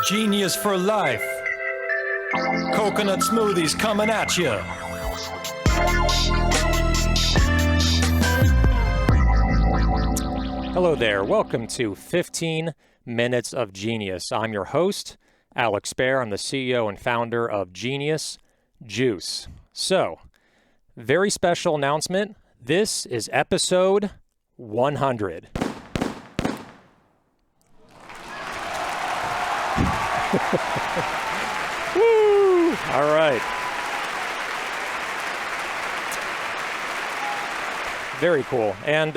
Genius for life. Coconut smoothies coming at you. Hello there. Welcome to 15 Minutes of Genius. I'm your host, Alex Baer. I'm the CEO and founder of Genius Juice. So, very special announcement. This is episode 100. Woo! All right. Very cool. And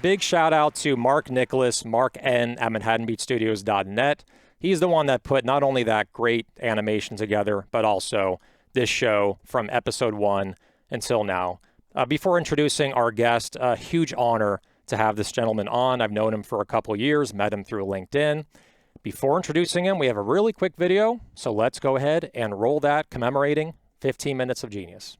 big shout out to Mark Nicholas, Mark N at ManhattanBeachStudios.net. He's the one that put not only that great animation together, but also this show from episode 1 until now. Before introducing our guest, a huge honor to have this gentleman on. I've known him for a couple years, met him through LinkedIn. Before introducing him, we have a really quick video, so let's go ahead and roll that commemorating 15 Minutes of Genius.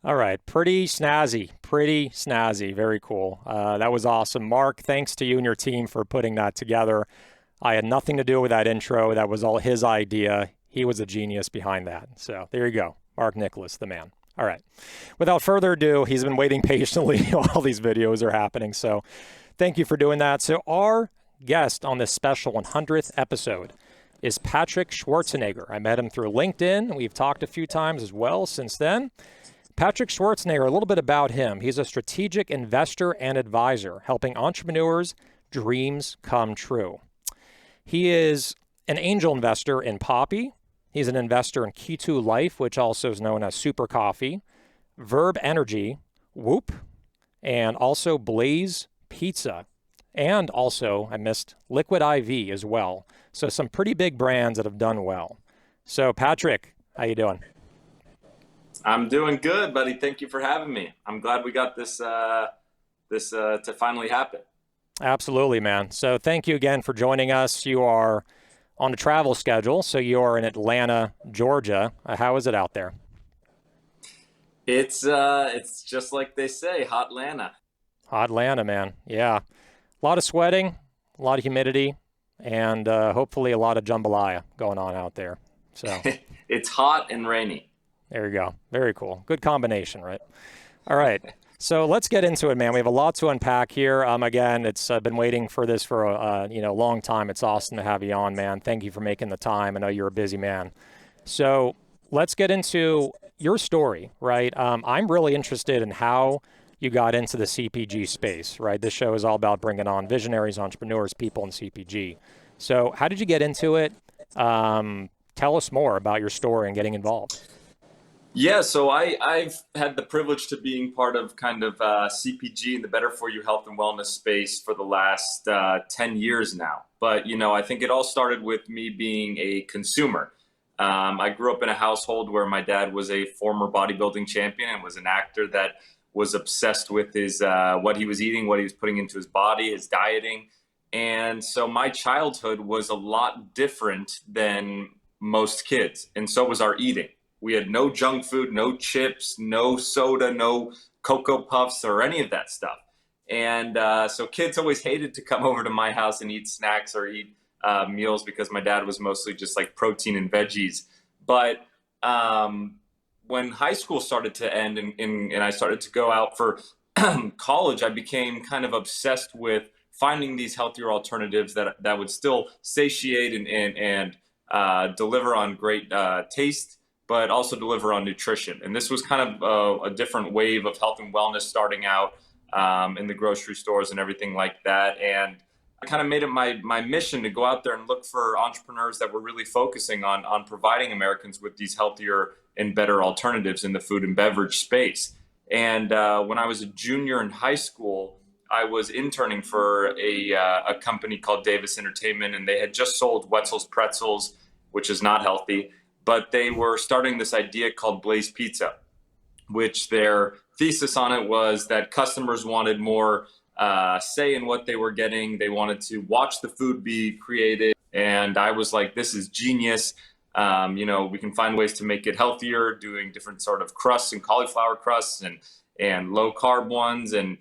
All right, pretty snazzy, very cool. That was awesome. Mark, thanks to you and your team for putting that together. I had nothing to do with that intro. That was all his idea. He was a genius behind that. So there you go, Mark Nicholas, the man. All right, without further ado, he's been waiting patiently while these videos are happening. So thank you for doing that. So our guest on this special 100th episode is Patrick Schwarzenegger. I met him through LinkedIn. We've talked a few times as well since then. Patrick Schwarzenegger, a little bit about him. He's a strategic investor and advisor, helping entrepreneurs' dreams come true. He is an angel investor in Poppi. He's an investor in KITU Life, which also is known as Super Coffee, VERB Energy, Whoop, and also Blaze Pizza. And also, I missed Liquid IV as well. So some pretty big brands that have done well. So Patrick, how you doing? I'm doing good, buddy. Thank you for having me. I'm glad we got this to finally happen. Absolutely, man. So thank you again for joining us. You are on a travel schedule, so you are in Atlanta, Georgia. How is it out there? It's just like they say, hot Atlanta. Hot Atlanta, man. Yeah. A lot of sweating, a lot of humidity, and hopefully a lot of jambalaya going on out there. So It's hot and rainy. There you go. Very cool. Good combination, right? All right. So let's get into it, man. We have a lot to unpack here. Again, it's been waiting for this for a long time. It's awesome to have you on, man. Thank you for making the time. I know you're a busy man. So let's get into your story, right? I'm really interested in how you got into the CPG space, right? This show is all about bringing on visionaries, entrepreneurs, people in CPG. So how did you get into it? Tell us more about your story and getting involved. Yeah, so I've had the privilege to being part of kind of CPG and the better for you health and wellness space for the last 10 years now. But, I think it all started with me being a consumer. I grew up in a household where my dad was a former bodybuilding champion and was an actor that was obsessed with his what he was eating, what he was putting into his body, his dieting. And so my childhood was a lot different than most kids. And so was our eating. We had no junk food, no chips, no soda, no Cocoa Puffs or any of that stuff. And so kids always hated to come over to my house and eat snacks or eat meals because my dad was mostly just like protein and veggies. But when high school started to end and I started to go out for college, I became kind of obsessed with finding these healthier alternatives that would still satiate and deliver on great taste, but also deliver on nutrition. And this was kind of a different wave of health and wellness starting out in the grocery stores and everything like that. And kind of made it my mission to go out there and look for entrepreneurs that were really focusing on providing Americans with these healthier and better alternatives in the food and beverage space. And when I was a junior in high school, I was interning for a company called Davis Entertainment, and they had just sold Wetzel's Pretzels, which is not healthy, but they were starting this idea called Blaze Pizza, which their thesis on it was that customers wanted more say in what they were getting. They wanted to watch the food be created. And I was like, this is genius. We can find ways to make it healthier, doing different sort of crusts and cauliflower crusts and low carb ones. And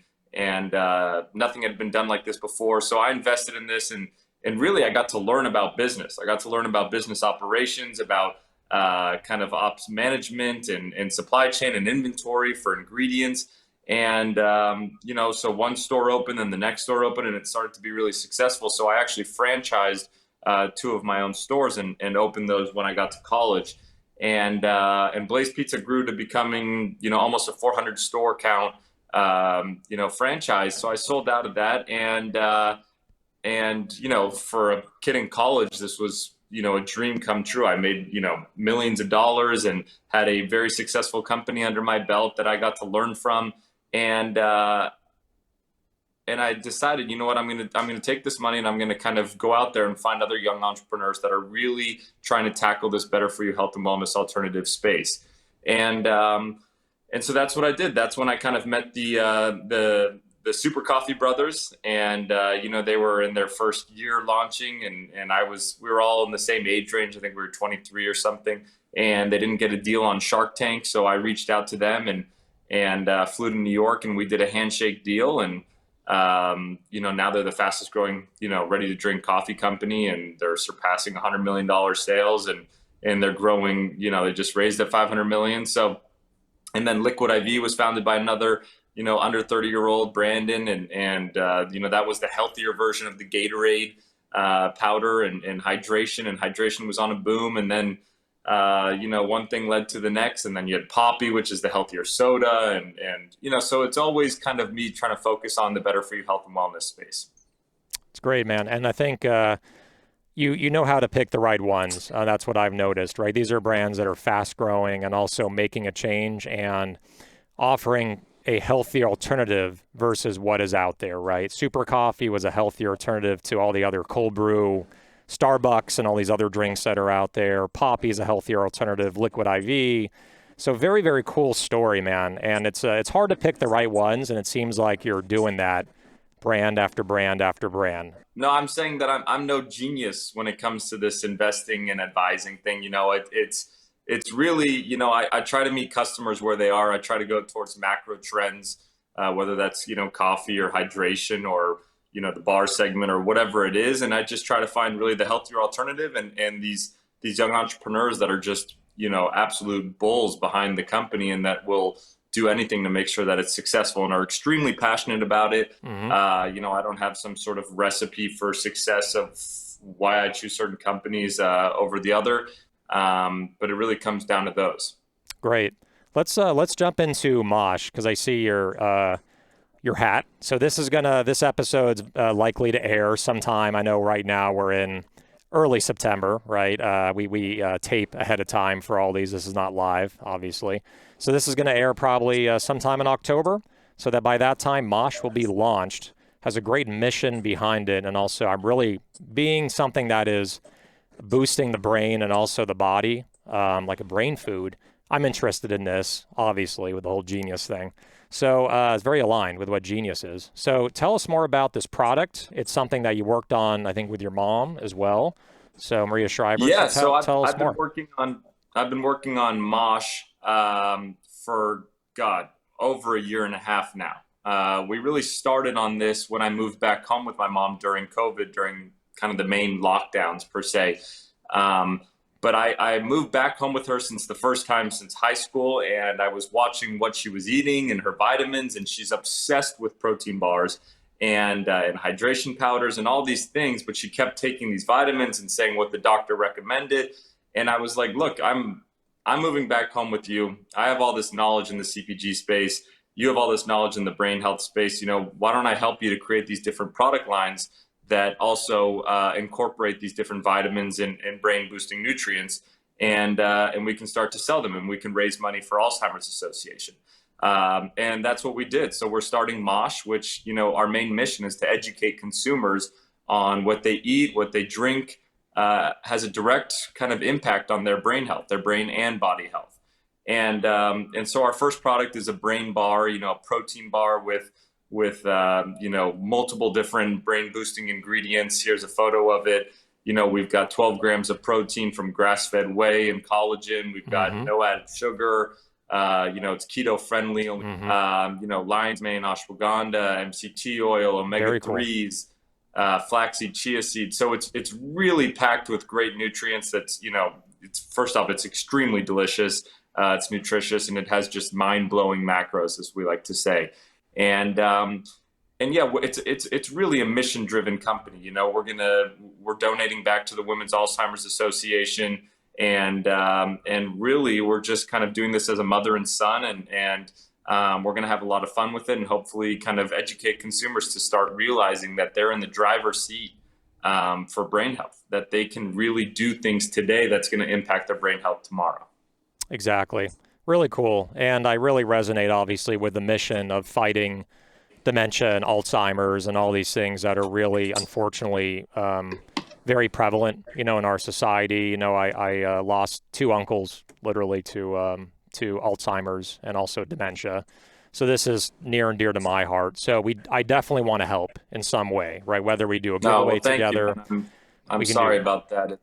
nothing had been done like this before. So I invested in this, and really I got to learn about business. I got to learn about business operations, about kind of ops management and supply chain and inventory for ingredients. And, so one store opened and the next store opened, and it started to be really successful. So I actually franchised 2 of my own stores and opened those when I got to college. And Blaze Pizza grew to becoming, almost a 400 store count, franchise. So I sold out of that. And for a kid in college, this was, a dream come true. I made, millions of dollars and had a very successful company under my belt that I got to learn from. And I decided, you know what, I'm going to take this money and I'm going to kind of go out there and find other young entrepreneurs that are really trying to tackle this better for you health and wellness alternative space. And so that's what I did. That's when I kind of met the Super Coffee brothers, and they were in their first year launching, and we were all in the same age range. I think we were 23 or something, and they didn't get a deal on Shark Tank, so I reached out to them and flew to New York, and we did a handshake deal. And now they're the fastest growing ready to drink coffee company, and they're surpassing $100 million sales, and they're growing. They just raised at $500 million. So, and then Liquid IV was founded by another under 30-year-old Brandon, and that was the healthier version of the Gatorade powder and hydration was on a boom. And then one thing led to the next, and then you had Poppi, which is the healthier soda, and so it's always kind of me trying to focus on the better for you health and wellness space. It's great, man. And I think you know how to pick the right ones. That's what I've noticed, right? These are brands that are fast growing and also making a change and offering a healthy alternative versus what is out there, right? Super Coffee was a healthier alternative to all the other cold brew, Starbucks, and all these other drinks that are out there. Poppi is a healthier alternative, Liquid IV. So very, very cool story, man. And it's hard to pick the right ones, and it seems like you're doing that brand after brand after brand. No, I'm saying that I'm no genius when it comes to this investing and advising thing. It's really, I try to meet customers where they are. I try to go towards macro trends, whether that's, coffee or hydration or, the bar segment or whatever it is. And I just try to find really the healthier alternative and these young entrepreneurs that are just, absolute bulls behind the company and that will do anything to make sure that it's successful and are extremely passionate about it. Mm-hmm. I don't have some sort of recipe for success of why I choose certain companies over the other. But it really comes down to those. Great. Let's jump into MOSH, because I see your hat. So this episode's likely to air sometime. I know right now we're in early September, right? We tape ahead of time for all these. This is not live, obviously. So this is going to air probably sometime in October, so that by that time MOSH will be launched. Has a great mission behind it, and also I'm really being something that is boosting the brain and also the body, like a brain food. I'm interested in this, obviously, with the whole Genius thing. So it's very aligned with what Genius is. So tell us more about this product. It's something that you worked on, I think, with your mom as well. So Maria Shriver. Yeah. So tell us I've more. been working on MOSH for over a year and a half now. We really started on this when I moved back home with my mom during COVID, during kind of the main lockdowns per se. But I moved back home with her since the first time since high school, and I was watching what she was eating and her vitamins, and she's obsessed with protein bars and hydration powders and all these things, but she kept taking these vitamins and saying what the doctor recommended. And I was like, look, I'm moving back home with you. I have all this knowledge in the CPG space. You have all this knowledge in the brain health space. Why don't I help you to create these different product lines that also incorporate these different vitamins and brain boosting nutrients. And we can start to sell them, and we can raise money for Alzheimer's Association. And that's what we did. So we're starting MOSH, which, our main mission is to educate consumers on what they eat, what they drink, has a direct kind of impact on their brain health, their brain and body health. And so our first product is a brain bar, a protein bar with multiple different brain boosting ingredients. Here's a photo of it. We've got 12 grams of protein from grass-fed whey and collagen. We've got no added sugar. It's keto friendly. Lion's mane, ashwagandha, MCT oil, omega-3s, flaxseed, chia seed. So it's really packed with great nutrients. That's, first off, it's extremely delicious. It's nutritious, and it has just mind-blowing macros, as we like to say. And yeah, it's really a mission-driven company. We're donating back to the Women's Alzheimer's Association, and really we're just kind of doing this as a mother and son, and we're going to have a lot of fun with it, and hopefully kind of educate consumers to start realizing that they're in the driver's seat for brain health, that they can really do things today that's going to impact their brain health tomorrow. Exactly. Really cool. And I really resonate, obviously, with the mission of fighting dementia and Alzheimer's and all these things that are really, unfortunately, very prevalent, in our society. I lost 2 uncles literally to Alzheimer's and also dementia. So this is near and dear to my heart. So I definitely want to help in some way, right? Whether we do a giveaway together. I'm sorry about that.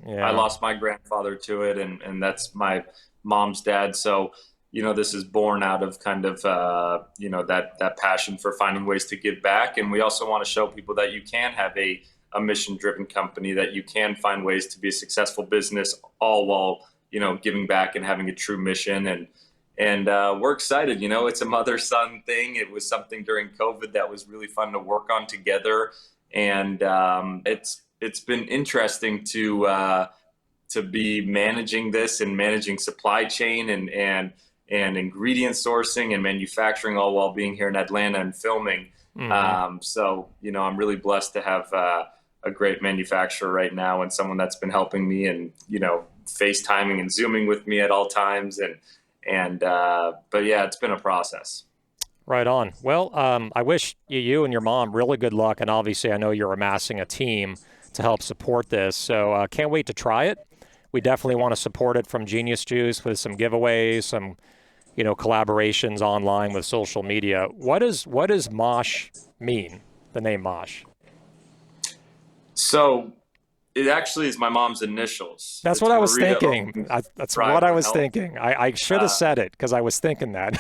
I lost my grandfather to it, and that's my mom's dad. So, this is born out of kind of, that passion for finding ways to give back. And we also want to show people that you can have a mission-driven company, that you can find ways to be a successful business, all while, giving back and having a true mission. And we're excited. It's a mother-son thing. It was something during COVID that was really fun to work on together. And it's been interesting to be managing this and managing supply chain and ingredient sourcing and manufacturing, all while being here in Atlanta and filming. So, I'm really blessed to have a great manufacturer right now, and someone that's been helping me and, FaceTiming and Zooming with me at all times. But yeah, it's been a process. Right on. Well, I wish you and your mom really good luck. And obviously I know you're amassing a team to help support this. So can't wait to try it. We definitely want to support it from Genius Juice with some giveaways, some, collaborations online with social media. What does MOSH mean, the name MOSH? So it actually is my mom's initials. That's what I was thinking. That's what I was thinking. I should have said it because I was thinking that.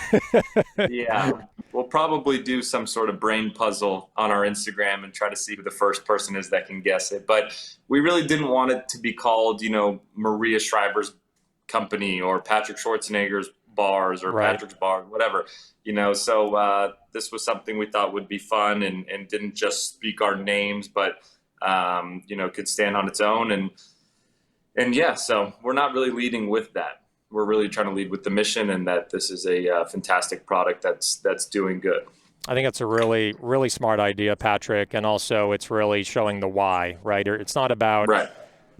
Yeah. We'll probably do some sort of brain puzzle on our Instagram and try to see who the first person is that can guess it. But we really didn't want it to be called, Maria Shriver's company or Patrick Schwarzenegger's bars or Patrick's bar, whatever, So this was something we thought would be fun and didn't just speak our names, but could stand on its own. And yeah, so we're not really leading with that. We're really trying to lead with the mission, and that this is a fantastic product that's doing good. I think it's a really, really smart idea, Patrick. And also it's really showing the why, right? It's not about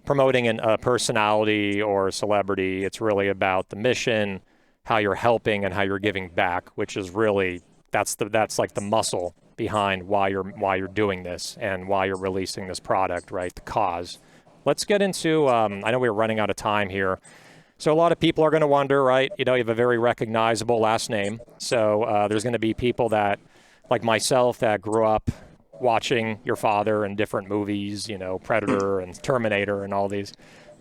promoting a personality or a celebrity. It's really about the mission, how you're helping and how you're giving back, which is really, that's like the muscle behind why you're doing this and why you're releasing this product, right? The cause. Let's get into, I know we're running out of time here. So a lot of people are going to wonder, right? You have a very recognizable last name. So there's going to be people that, like myself, that grew up watching your father in different movies, Predator and Terminator and all these.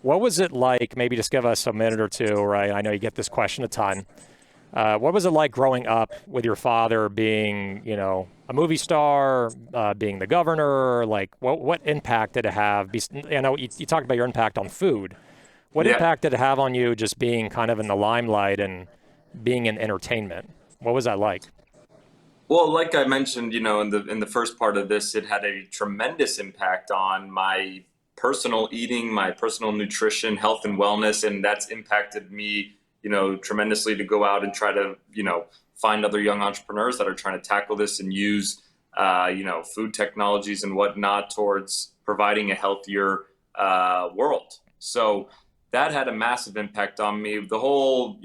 What was it like? Maybe just give us a minute or two, right? I know you get this question a ton. What was it like growing up with your father being, a movie star, being the governor? Like, what impact did it have? You talked about your impact on food. What impact did it have on you just being kind of in the limelight and being in entertainment? What was that like? Well, like I mentioned, in the first part of this, it had a tremendous impact on my personal eating, my personal nutrition, health and wellness, and that's impacted me, tremendously to go out and try to, find other young entrepreneurs that are trying to tackle this and use food technologies and whatnot towards providing a healthier world. So that had a massive impact on me. The whole,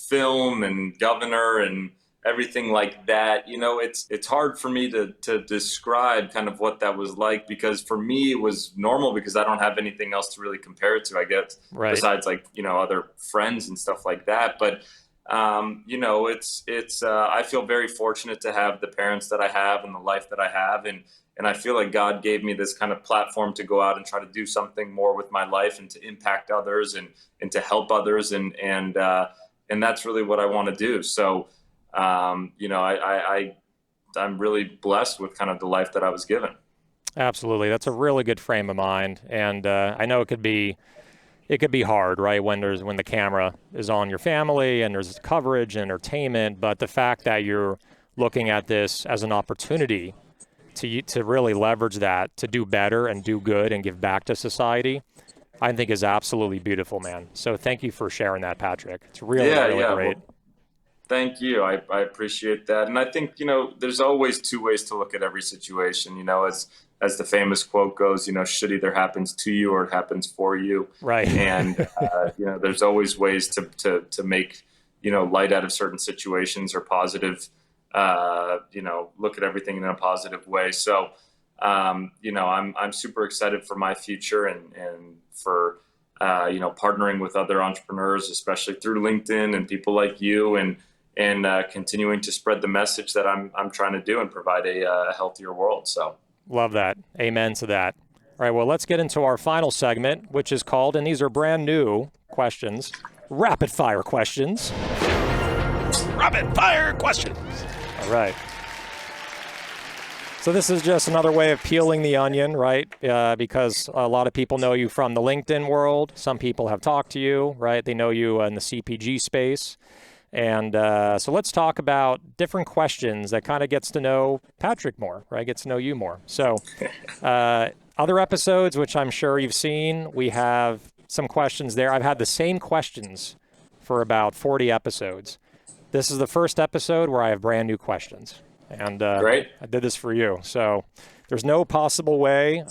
film and governor and everything like that, it's hard for me to describe kind of what that was like, because for me it was normal because I don't have anything else to really compare it to, I guess, Right. besides other friends and stuff like that. But I feel very fortunate to have the parents that I have and the life that I have. And I feel like God gave me this kind of platform to go out and try to do something more with my life and to impact others and to help others. And that's really what I want to do. So, I'm really blessed with kind of the life that I was given. Absolutely. That's a really good frame of mind. And I know it could be hard, right? When the camera is on your family and there's coverage and entertainment, but the fact that you're looking at this as an opportunity to really leverage that, to do better and do good and give back to society, I think is absolutely beautiful, man. So thank you for sharing that, Patrick. It's really great. Well, thank you. I appreciate that. And I think, there's always two ways to look at every situation, as the famous quote goes, shit either happens to you or it happens for you. Right. And, there's always ways to make, light out of certain situations or positive, look at everything in a positive way. So, I'm super excited for my future and for, partnering with other entrepreneurs, especially through LinkedIn and people like you, and continuing to spread the message that I'm trying to do and provide a healthier world. So love that. Amen to that. All right, well, let's get into our final segment, which is called, and these are brand new questions, rapid fire questions. Rapid fire questions. All right. So this is just another way of peeling the onion, right? Because a lot of people know you from the LinkedIn world. Some people have talked to you, right? They know you in the CPG space. And so let's talk about different questions that kind of gets to know Patrick more, right? Gets to know you more. So other episodes, which I'm sure you've seen, we have some questions there. I've had the same questions for about 40 episodes. This is the first episode where I have brand new questions. And Great. I did this for you. So there's no possible way,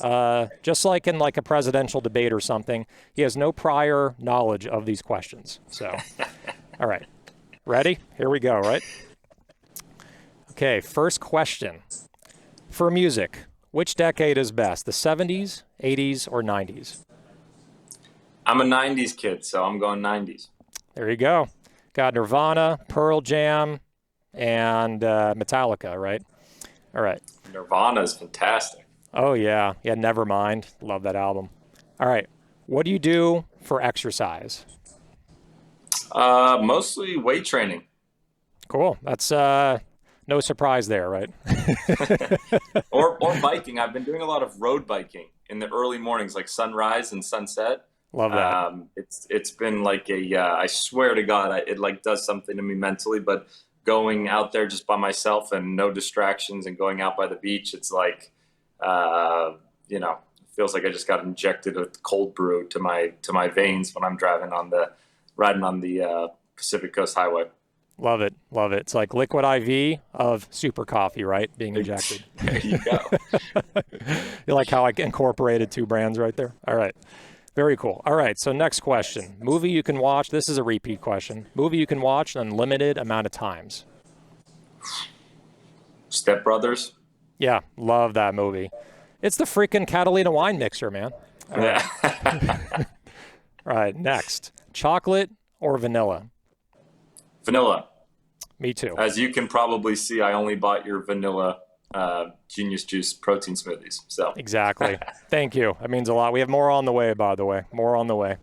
just like in like a presidential debate or something, he has no prior knowledge of these questions. So, all right. Ready? Here we go, right? Okay, first question. For music, which decade is best, the 70s, 80s, or 90s? I'm a 90s kid, so I'm going 90s. There you go. Got Nirvana, Pearl Jam, and Metallica, right? All right. Nirvana is fantastic. Oh, yeah. Yeah, Nevermind. Love that album. All right. What do you do for exercise? Mostly weight training. Cool. That's no surprise there, right? or biking. I've been doing a lot of road biking in the early mornings, like sunrise and sunset. Love that. It's been like I swear to God, it like does something to me mentally, but going out there just by myself and no distractions and going out by the beach, it's like, it feels like I just got injected with cold brew to my veins when I'm riding on the Pacific Coast Highway. Love it. Love it. It's like liquid IV of super coffee, right? Being injected. There you go. You like how I incorporated two brands right there? All right. Very cool. All right. So next question. Movie you can watch. This is a repeat question. Movie you can watch an unlimited amount of times. Step Brothers. Yeah. Love that movie. It's the freaking Catalina wine mixer, man. All right. Yeah. All right. Next. Chocolate or vanilla? Vanilla. Me too. As you can probably see, I only bought your vanilla Genius Juice protein smoothies. So Exactly. Thank you. That means a lot. We have more on the way, by the way. More on the way.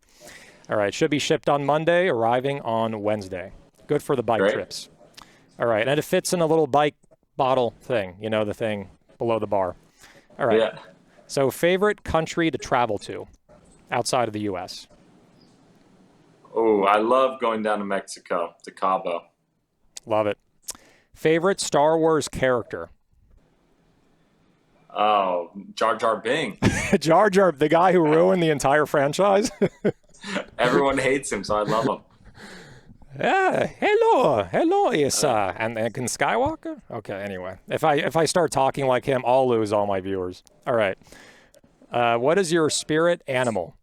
All right. Should be shipped on Monday, arriving on Wednesday. Good for the bike Great. trips. All right. And it fits in a little bike bottle thing, the thing below the bar. All right. Yeah. So favorite country to travel to outside of the U.S.? Oh, I love going down to Mexico, to Cabo. Love it. Favorite Star Wars character? Oh, Jar Jar Bing. Jar Jar, the guy who ruined the entire franchise? Everyone hates him, so I love him. Hello, Isa. And can Skywalker? Okay, anyway. If I start talking like him, I'll lose all my viewers. All right. What is your spirit animal?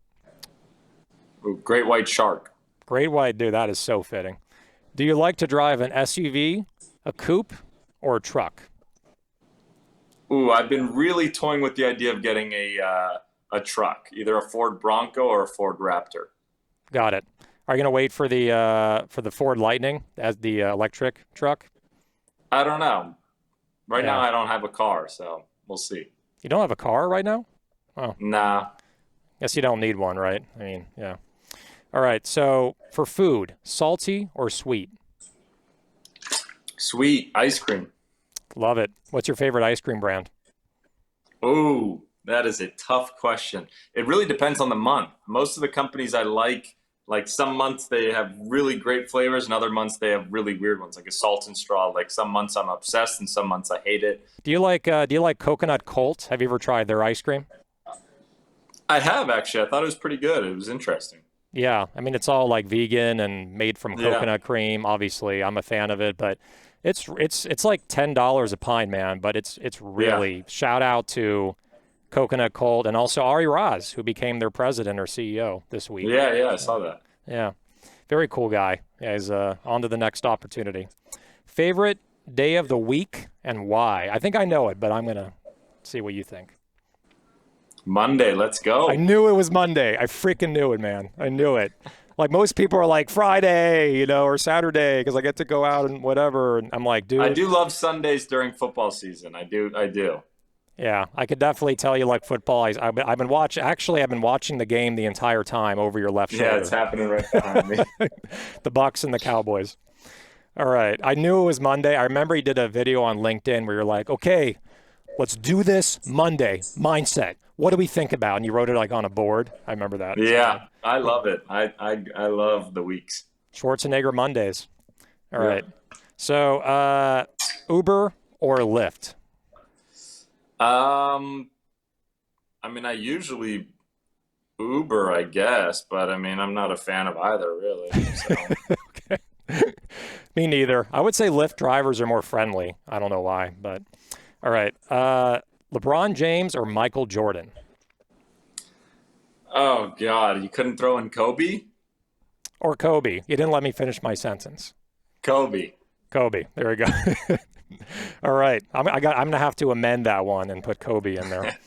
Ooh, great white shark. Great white, dude. That is so fitting. Do you like to drive an SUV, a coupe, or a truck? Ooh, I've been really toying with the idea of getting a truck, either a Ford Bronco or a Ford Raptor. Got it. Are you gonna wait for the Ford Lightning as the electric truck? I don't know. Right Yeah. now, I don't have a car, so we'll see. You don't have a car right now? Oh, Nah. guess you don't need one, right? I mean, yeah. All right. So for food, salty or sweet? Sweet ice cream. Love it. What's your favorite ice cream brand? Ooh, that is a tough question. It really depends on the month. Most of the companies I like some months they have really great flavors and other months they have really weird ones, like a salt and straw. Like some months I'm obsessed and some months I hate it. Do you like Coconut Colt? Have you ever tried their ice cream? I have actually. I thought it was pretty good. It was interesting. Yeah, I mean it's all like vegan and made from Yeah. coconut cream. Obviously, I'm a fan of it, but it's like $10 a pint, man. But it's really shout out to Coconut Cold and also Ari Raz, who became their president or CEO this week. Yeah, I saw that. Yeah, very cool guy. Yeah, he's on to the next opportunity. Favorite day of the week and why? I think I know it, but I'm gonna see what you think. Monday, let's go. I knew it was Monday. I freaking knew it, man. I knew it. Like most people are like Friday, or Saturday because I get to go out and whatever. And I'm like, dude. I do love Sundays during football season. I do. Yeah, I could definitely tell you like football. I've been watching. Actually, I've been watching the game the entire time over your left shoulder. Yeah, it's happening right behind me. The Bucks and the Cowboys. All right. I knew it was Monday. I remember you did a video on LinkedIn where you're like, okay, let's do this Monday. Mindset. What do we think about? And you wrote it like on a board. I remember that. Yeah, I love it. I love the weeks. Schwarzenegger Mondays. All Yeah. right. So Uber or Lyft? I mean, I usually Uber, I guess, but I mean, I'm not a fan of either, really. So. Okay. Me neither. I would say Lyft drivers are more friendly. I don't know why, but all right. LeBron James or Michael Jordan? Oh God, you couldn't throw in Kobe? Or Kobe? You didn't let me finish my sentence. Kobe. Kobe. There we go. All right. I'm gonna have to amend that one and put Kobe in there.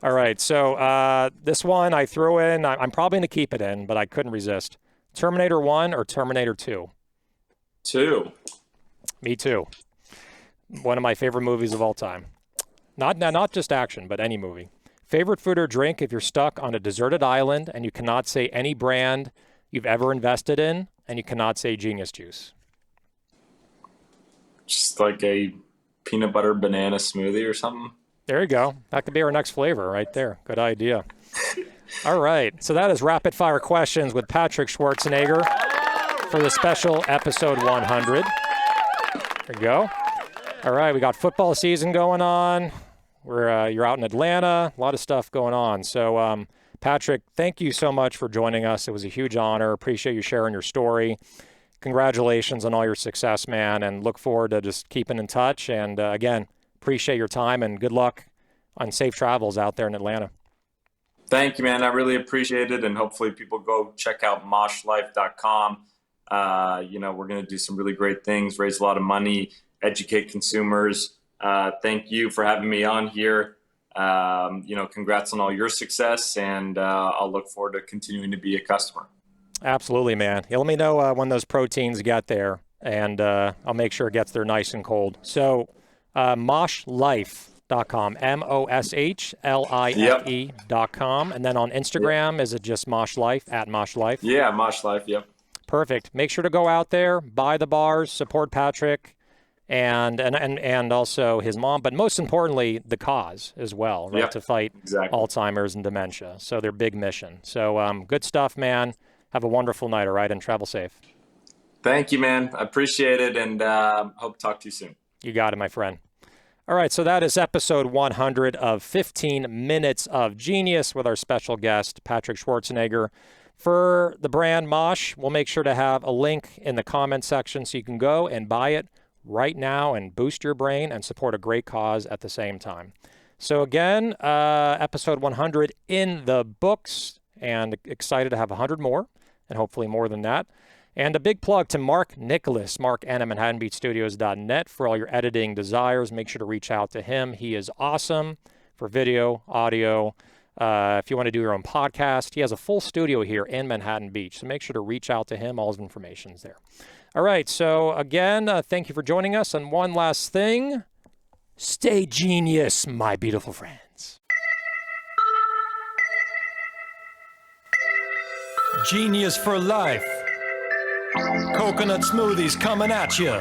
All right. So this one I threw in. I'm probably gonna keep it in, but I couldn't resist. Terminator 1 or Terminator 2? 2. Me too. One of my favorite movies of all time. Not just action, but any movie. Favorite food or drink if you're stuck on a deserted island and you cannot say any brand you've ever invested in and you cannot say Genius Juice? Just like a peanut butter banana smoothie or something. There you go. That could be our next flavor right there. Good idea. All right. So that is Rapid Fire Questions with Patrick Schwarzenegger for the special episode 100. There you go. All right. We got football season going on. You're out in Atlanta. A lot of stuff going on. So, Patrick, thank you so much for joining us. It was a huge honor. Appreciate you sharing your story. Congratulations on all your success, man, and look forward to just keeping in touch. And again, appreciate your time and good luck on safe travels out there in Atlanta. Thank you, man. I really appreciate it. And hopefully people go check out moshlife.com. We're going to do some really great things, raise a lot of money, educate consumers. Thank you for having me on here. Congrats on all your success, and I'll look forward to continuing to be a customer. Absolutely, man. Yeah, let me know when those proteins get there, and I'll make sure it gets there nice and cold. So, MOSHlife.com, MOSHLIFE.com, and then on Instagram, Is it just MOSHlife, at MOSHlife? Yeah, Mosh Life, yep. Perfect. Make sure to go out there, buy the bars, support Patrick, and also his mom, but most importantly, the cause as well, right? Yep, to fight exactly. Alzheimer's and dementia. So their big mission. So good stuff, man. Have a wonderful night, all right? And travel safe. Thank you, man. I appreciate it, and hope to talk to you soon. You got it, my friend. All right, so that is episode 100 of 15 Minutes of Genius with our special guest, Patrick Schwarzenegger. for the brand MOSH. We'll make sure to have a link in the comment section so you can go and buy it right now and boost your brain and support a great cause at the same time. So again, episode 100 in the books, and excited to have 100 more, and hopefully more than that. And a big plug to Mark Nicholas, Mark N at ManhattanBeachStudios.net for all your editing desires. Make sure to reach out to him. He is awesome for video, audio. If you want to do your own podcast, he has a full studio here in Manhattan Beach. So make sure to reach out to him. All his information is there. All right. So again, thank you for joining us. And one last thing, stay genius, my beautiful friends. Genius for life. Coconut smoothies coming at you.